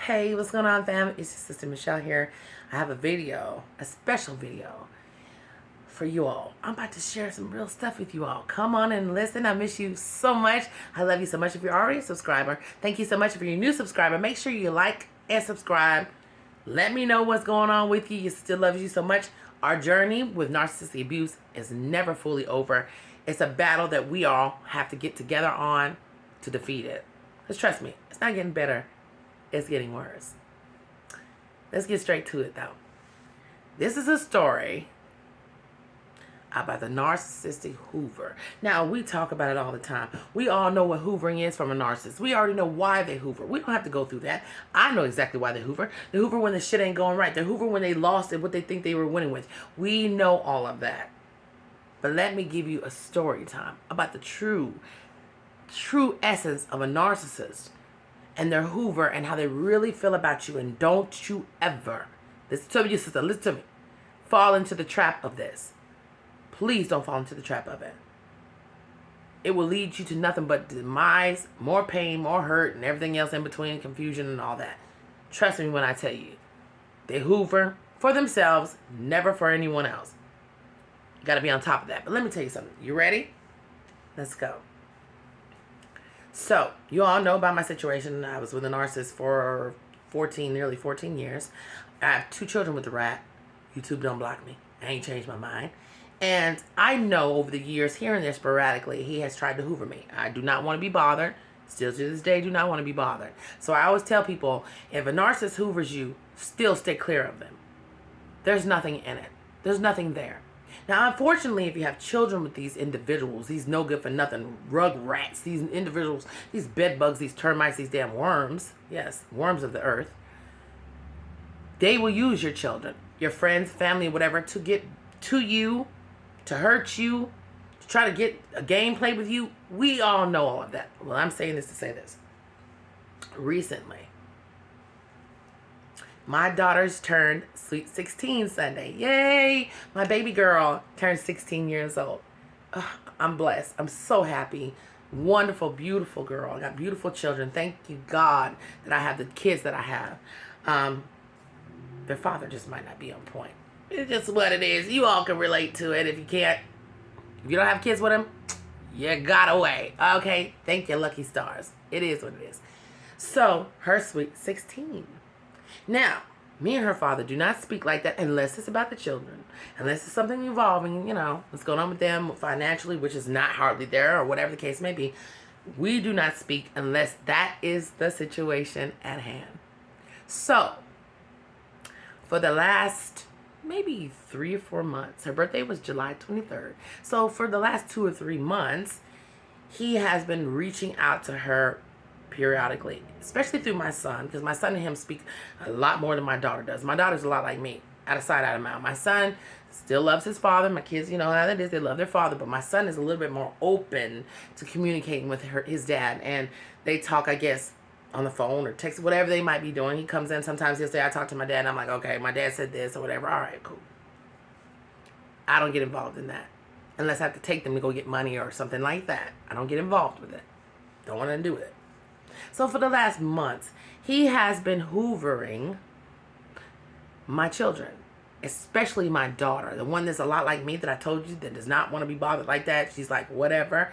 Hey, what's going on, fam? It's your sister Michelle here. I have a special video for you all. I'm about to share some real stuff with you all. Come on and listen. I miss you so much. I love you so much. If you're already a subscriber, thank you so much. If you're a new subscriber, make sure you like and subscribe. Let me know what's going on with you. You still love you so much. Our journey with narcissistic abuse is never fully over. It's a battle that we all have to get together on to defeat it. Because trust me, it's not getting better. It's getting worse. Let's get straight to it, though. This is a story about the narcissistic Hoover. Now, we talk about it all the time. We all know what hoovering is from a narcissist. We already know why they hoover. We don't have to go through that. I know exactly why they hoover. They hoover when the shit ain't going right. They hoover when they lost at what they think they were winning with. We know all of that. But let me give you a story time about the true essence of a narcissist and their hoover and how they really feel about you. And don't you ever, listen to me, sister, listen to me, fall into the trap of this. Please don't fall into the trap of it. It will lead you to nothing but demise, more pain, more hurt, and everything else in between, confusion and all that. Trust me when I tell you. They hoover for themselves, never for anyone else. You got to be on top of that. But let me tell you something. You ready? Let's go. So, you all know about my situation. I was with a narcissist for nearly 14 years. I have 2 children with the rat. YouTube don't block me. I ain't changed my mind. And I know over the years, here and there sporadically, he has tried to hoover me. I do not want to be bothered. Still to this day, do not want to be bothered. So I always tell people, if a narcissist hoovers you, still stay clear of them. There's nothing in it. There's nothing there. Now, unfortunately, if you have children with these individuals, these no good for nothing rug rats, these individuals, these bed bugs, these termites, these damn worms, yes, worms of the earth, they will use your children, your friends, family, whatever, to get to you, to hurt you, to try to get a game played with you. We all know all of that. Well, I'm saying this to say this. Recently, my daughter's turned sweet 16 Sunday. Yay! My baby girl turned 16 years old. I'm blessed. I'm so happy. Wonderful, beautiful girl. I got beautiful children. Thank you, God, that I have the kids that I have. Their father just might not be on point. It's just what it is. You all can relate to it. If you can't, if you don't have kids with him, you got away. Okay? Thank you, lucky stars. It is what it is. So, her sweet 16. Now, me and her father do not speak like that unless it's about the children. Unless it's something involving, what's going on with them financially, which is not hardly there, or whatever the case may be. We do not speak unless that is the situation at hand. So, for the last maybe 3 or 4 months, her birthday was July 23rd. So, for the last 2 or 3 months, he has been reaching out to her periodically, especially through my son, because my son and him speak a lot more than my daughter does. My daughter's a lot like me, out of sight, out of mind. My son still loves his father. My kids, you know how that is, they love their father, but my son is a little bit more open to communicating with his dad, and they talk, I guess, on the phone or text, whatever they might be doing. He comes in, sometimes he'll say, I talked to my dad, and I'm like, okay, my dad said this or whatever. All right, cool. I don't get involved in that unless I have to take them to go get money or something like that. I don't get involved with it. Don't want to do it. So for the last months, he has been hoovering my children, especially my daughter, the one that's a lot like me that I told you that does not want to be bothered like that. She's like, whatever.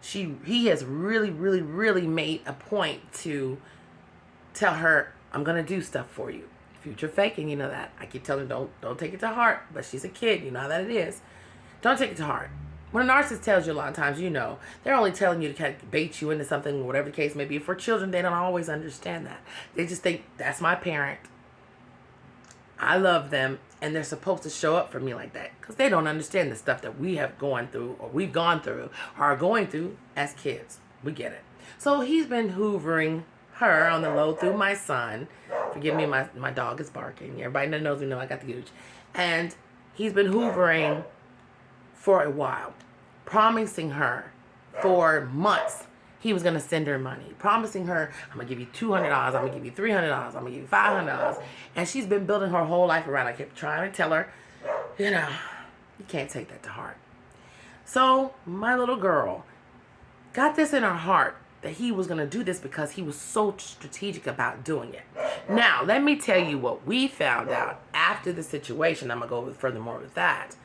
He has really, really, really made a point to tell her, I'm going to do stuff for you. Future faking, you know that. I keep telling her, don't take it to heart, but she's a kid. You know how that it is. Don't take it to heart. When a narcissist tells you a lot of times, they're only telling you to kind of bait you into something, whatever the case may be. For children, they don't always understand that. They just think, that's my parent. I love them, and they're supposed to show up for me like that. Because they don't understand the stuff that we have gone through, or we've gone through, or are going through as kids. We get it. So he's been hoovering her on the low through my son. Forgive me, my dog is barking. Everybody that knows me know I got the gooch. And he's been hoovering for a while, promising her for months he was going to send her money, promising her, I'm going to give you $200, I'm going to give you $300, I'm going to give you $500, and she's been building her whole life around. I kept trying to tell her, you can't take that to heart. So my little girl got this in her heart that he was going to do this because he was so strategic about doing it. Now, let me tell you what we found out after the situation. I'm going to go furthermore with that.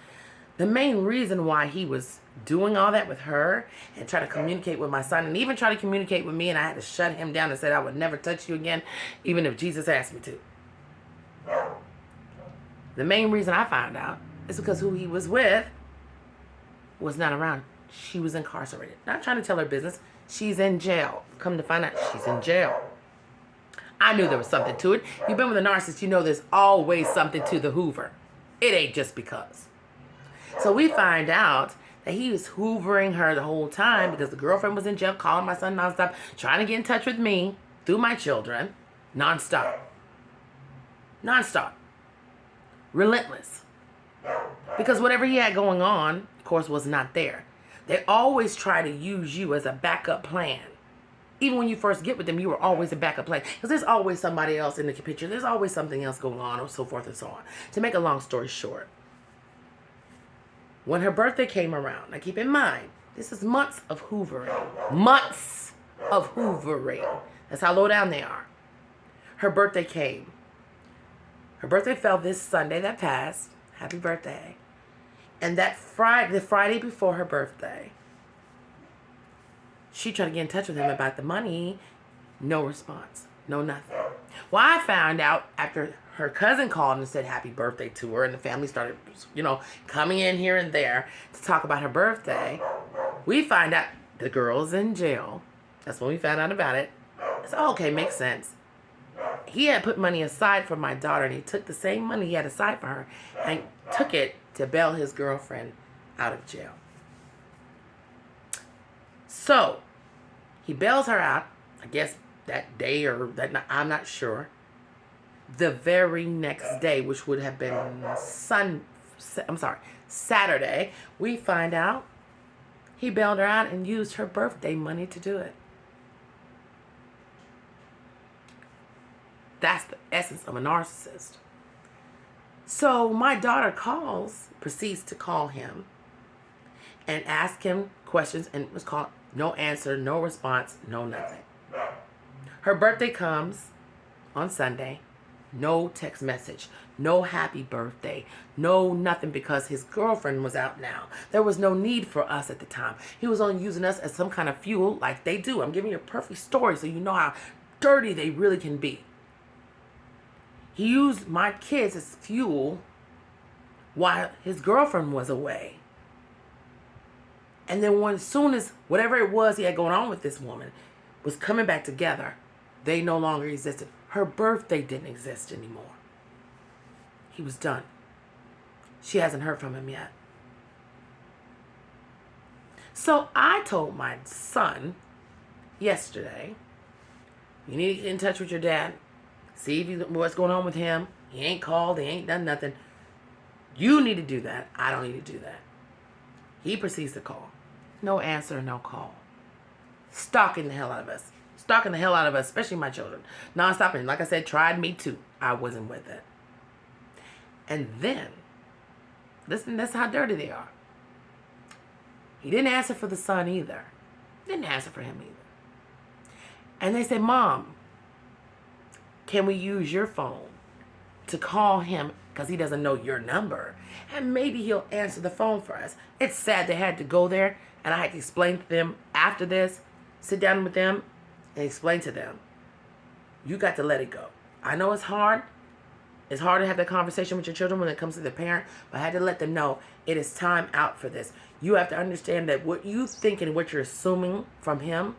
The main reason why he was doing all that with her and trying to communicate with my son and even try to communicate with me, and I had to shut him down and said I would never touch you again, even if Jesus asked me to. The main reason I found out is because who he was with was not around. She was incarcerated. Not trying to tell her business. She's in jail. Come to find out, she's in jail. I knew there was something to it. You've been with a narcissist, you know there's always something to the Hoover. It ain't just because. So we find out that he was hoovering her the whole time because the girlfriend was in jail, calling my son nonstop, trying to get in touch with me through my children, nonstop. Nonstop. Relentless. Because whatever he had going on, of course, was not there. They always try to use you as a backup plan. Even when you first get with them, you were always a backup plan. Because there's always somebody else in the picture. There's always something else going on, or so forth and so on. To make a long story short, when her birthday came around, now keep in mind, this is months of hoovering. Months of hoovering. That's how low down they are. Her birthday came. Her birthday fell this Sunday that passed. Happy birthday. And that the Friday before her birthday, she tried to get in touch with him about the money. No response. No nothing. Well, I found out after her cousin called and said happy birthday to her, and the family started, coming in here and there to talk about her birthday. We find out the girl's in jail. That's when we found out about it. I said, okay, makes sense. He had put money aside for my daughter, and he took the same money he had aside for her and took it to bail his girlfriend out of jail. So he bails her out, I guess that day or that night, I'm not sure. The very next day, which would have been Saturday, we find out he bailed her out and used her birthday money to do it. That's the essence of a narcissist. So my daughter proceeds to call him and ask him questions, and it was called no answer, no response, no nothing. Her birthday comes on Sunday. No text message, no happy birthday, no nothing, because his girlfriend was out now. There was no need for us at the time. He was only using us as some kind of fuel like they do. I'm giving you a perfect story so you know how dirty they really can be. He used my kids as fuel while his girlfriend was away. And then as soon as whatever it was he had going on with this woman was coming back together, they no longer existed. Her birthday didn't exist anymore. He was done. She hasn't heard from him yet. So I told my son yesterday, you need to get in touch with your dad. See what's going on with him. He ain't called. He ain't done nothing. You need to do that. I don't need to do that. He proceeds to call. No answer, no call. Stalking the hell out of us. Stalking the hell out of us, especially my children. Non-stop. And like I said, tried me too. I wasn't with it. And then, listen, that's how dirty they are. He didn't answer for the son either. Didn't answer for him either. And they said, Mom, can we use your phone to call him because he doesn't know your number? And maybe he'll answer the phone for us. It's sad they had to go there, and I had to explain to them after this, sit down with them and explain to them, you got to let it go. I know it's hard. It's hard to have that conversation with your children when it comes to the parent, but I had to let them know it is time out for this. You have to understand that what you think and what you're assuming from him,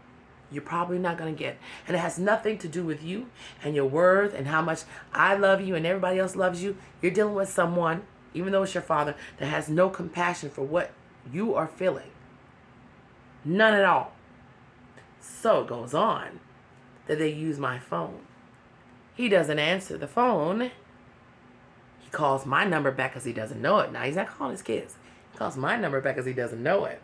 you're probably not going to get. And it has nothing to do with you and your worth and how much I love you and everybody else loves you. You're dealing with someone, even though it's your father, that has no compassion for what you are feeling. None at all. So it goes on that they use my phone. He doesn't answer the phone. He calls my number back because he doesn't know it. Now, he's not calling his kids. He calls my number back because he doesn't know it.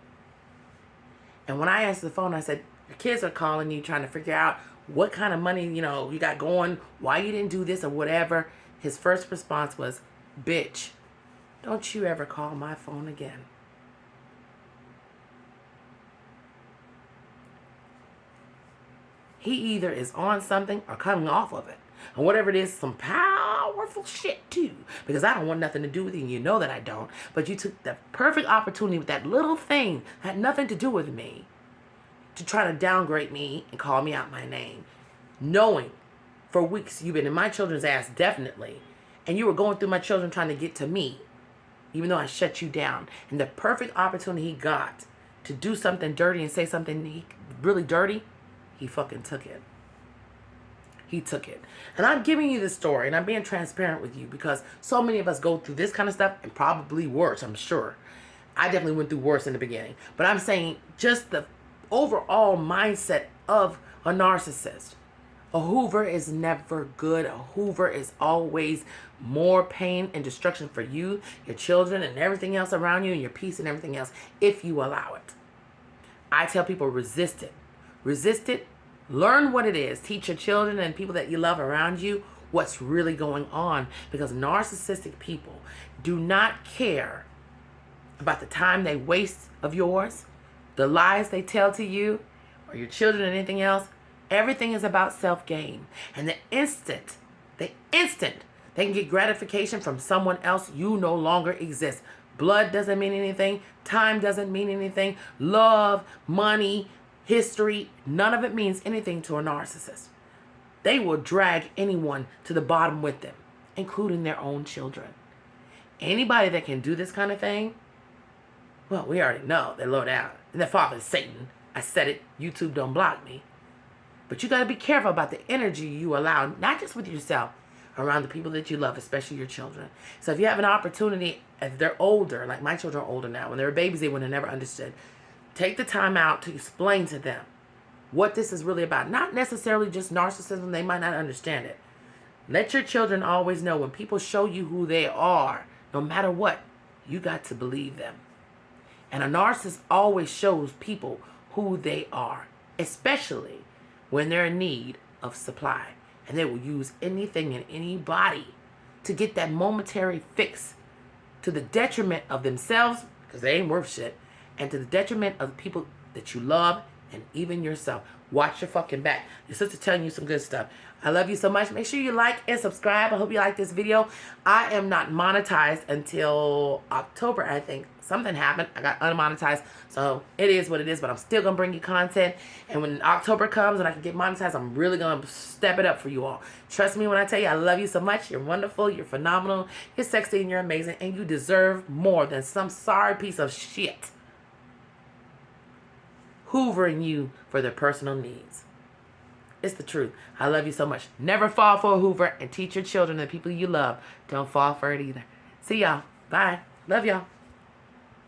And when I answered the phone, I said, your kids are calling you trying to figure out what kind of money, you got going, why you didn't do this or whatever. His first response was, bitch, don't you ever call my phone again. he either is on something or coming off of it. And whatever it is, some powerful shit too. Because I don't want nothing to do with you, and you know that I don't. But you took the perfect opportunity with that little thing that had nothing to do with me to try to downgrade me and call me out my name. Knowing for weeks you've been in my children's ass, definitely. And you were going through my children trying to get to me. Even though I shut you down. And the perfect opportunity he got to do something dirty and say something really dirty, he fucking took it. He took it. And I'm giving you this story, and I'm being transparent with you because so many of us go through this kind of stuff and probably worse, I'm sure. I definitely went through worse in the beginning. But I'm saying just the overall mindset of a narcissist. A Hoover is never good. A Hoover is always more pain and destruction for you, your children, and everything else around you, and your peace and everything else, if you allow it. I tell people, resist it. Resist it. Learn what it is. Teach your children and people that you love around you what's really going on. Because narcissistic people do not care about the time they waste of yours, the lies they tell to you, or your children, or anything else. Everything is about self-gain. And the instant they can get gratification from someone else, you no longer exist. Blood doesn't mean anything. Time doesn't mean anything. Love, money, history, none of it means anything to a narcissist. They will drag anyone to the bottom with them, including their own children. Anybody that can do this kind of thing, well, we already know they're low down. And their father is Satan. I said it. YouTube don't block me. But you got to be careful about the energy you allow, not just with yourself, around the people that you love, especially your children. So if you have an opportunity, if they're older, like my children are older now, when they were babies, they would have never understood. Take the time out to explain to them what this is really about. Not necessarily just narcissism. They might not understand it. Let your children always know when people show you who they are, no matter what, you got to believe them. And a narcissist always shows people who they are, especially when they're in need of supply. And they will use anything and anybody to get that momentary fix to the detriment of themselves, because they ain't worth shit, and to the detriment of the people that you love and even yourself. Watch your fucking back. Your sister telling you some good stuff. I love you so much. Make sure you like and subscribe. I hope you like this video. I am not monetized until October, I think. Something happened. I got unmonetized. So it is what it is, but I'm still going to bring you content. And when October comes and I can get monetized, I'm really going to step it up for you all. Trust me when I tell you I love you so much. You're wonderful. You're phenomenal. You're sexy and you're amazing. And you deserve more than some sorry piece of shit hoovering you for their personal needs. It's the truth. I love you so much. Never fall for a Hoover, and teach your children and the people you love. Don't fall for it either. See y'all. Bye. Love y'all.